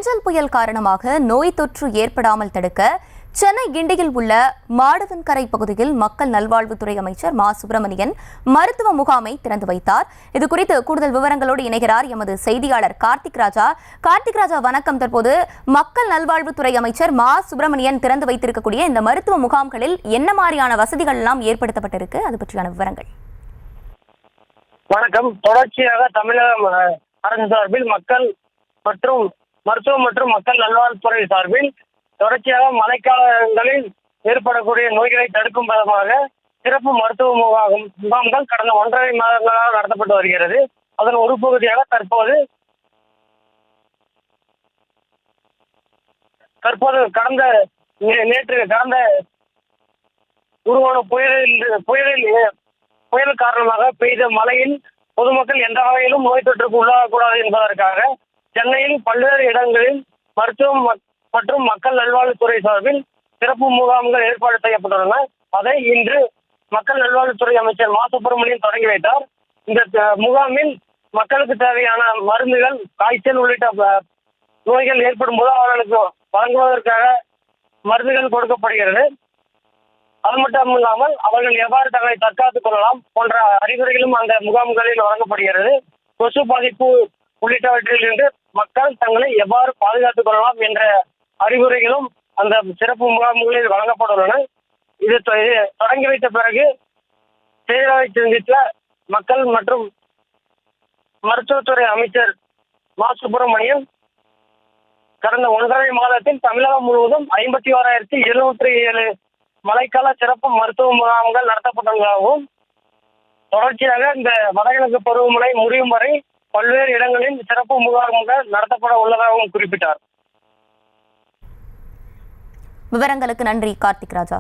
பெஞ்சல் புயல் காரணமாக நோய் தொற்று ஏற்படாமல் தடுக்க சென்னை கிண்டியில் உள்ள மாடவன்கரை பகுதியில் மக்கள் நல்வாழ்வுத்துறை அமைச்சர் மா சுப்பிரமணியன் மருத்துவ முகாமை திறந்து வைத்தார். இதுகுறித்து கூடுதல் விவரங்களோடு இணைகிறார் எமது செய்தியாளர் கார்த்திக் ராஜா. வணக்கம். தற்போது மக்கள் நல்வாழ்வுத்துறை அமைச்சர் மா சுப்பிரமணியன் திறந்து வைத்திருக்கக்கூடிய இந்த மருத்துவ முகாம்களில் என்ன மாதிரியான வசதிகள் எல்லாம் ஏற்படுத்தப்பட்டிருக்கு, அது பற்றியான விவரங்கள்? வணக்கம். தொடர்ச்சியாக தமிழக அரசு சார்பில் மக்கள் மற்றும் மருத்துவம் மற்றும் மக்கள் நல்வாழ்வுத்துறை சார்பில் தொடர்ச்சியாக மழைக்காலங்களில் ஏற்படக்கூடிய நோய்களை தடுக்கும் விதமாக சிறப்பு மருத்துவ முகாம்கள் கடந்த 1.5 மாதங்களாக நடத்தப்பட்டு வருகிறது. அதன் ஒரு பகுதியாக தற்போது கடந்த உருவான புயல் காரணமாக பெய்த மழையில் பொதுமக்கள் எந்த வகையிலும் நோய் தொற்றுக்கு உள்ளாகக்கூடாது என்பதற்காக சென்னையில் பல்வேறு இடங்களில் மருத்துவம் மற்றும் மக்கள் நல்வாழ்வுத்துறை சார்பில் சிறப்பு முகாம்கள் ஏற்பாடு செய்யப்பட்டுள்ளன. அதை இன்று மக்கள் நல்வாழ்வுத்துறை அமைச்சர் மா சுப்பிரமணியன் தொடங்கி வைத்தார். இந்த முகாமில் மக்களுக்கு தேவையான மருந்துகள், காய்ச்சல் உள்ளிட்ட நோய்கள் ஏற்படும் போது அவர்களுக்கு வழங்குவதற்காக மருந்துகள் கொடுக்கப்படுகிறது. அது மட்டும் இல்லாமல் அவர்கள் எவ்வாறு தங்களை தற்காத்துக் கொள்ளலாம் போன்ற அறிவுரைகளும் அந்த முகாம்களில் வழங்கப்படுகிறது. கொசு பாதிப்பு உள்ளிட்டவற்றில் இருந்து மக்கள் தங்களை எவ்வாறு பாதுகாத்துக் கொள்ளலாம் என்ற அறிவுரைகளும் அந்த சிறப்பு முகாம்களில் வழங்கப்பட்டுள்ளன. இது தொடங்கி வைத்த பிறகு செய்தியாளரை சந்தித்த மக்கள் மற்றும் மருத்துவத்துறை அமைச்சர் மா சுப்பிரமணியன் கடந்த 1.5 மாதத்தில் தமிழகம் முழுவதும் 56,707 மழைக்கால சிறப்பு மருத்துவ முகாம்கள் நடத்தப்பட்டுள்ளதாகவும் தொடர்ச்சியாக இந்த வடகிழக்கு பருவமழை முடியும் வரை பல்வேறு இடங்களில் சிறப்பு முகாம்கள் நடத்தப்பட உள்ளதாகவும் குறிப்பிட்டார். விவரங்களுக்கு நன்றி கார்த்திக் ராஜா.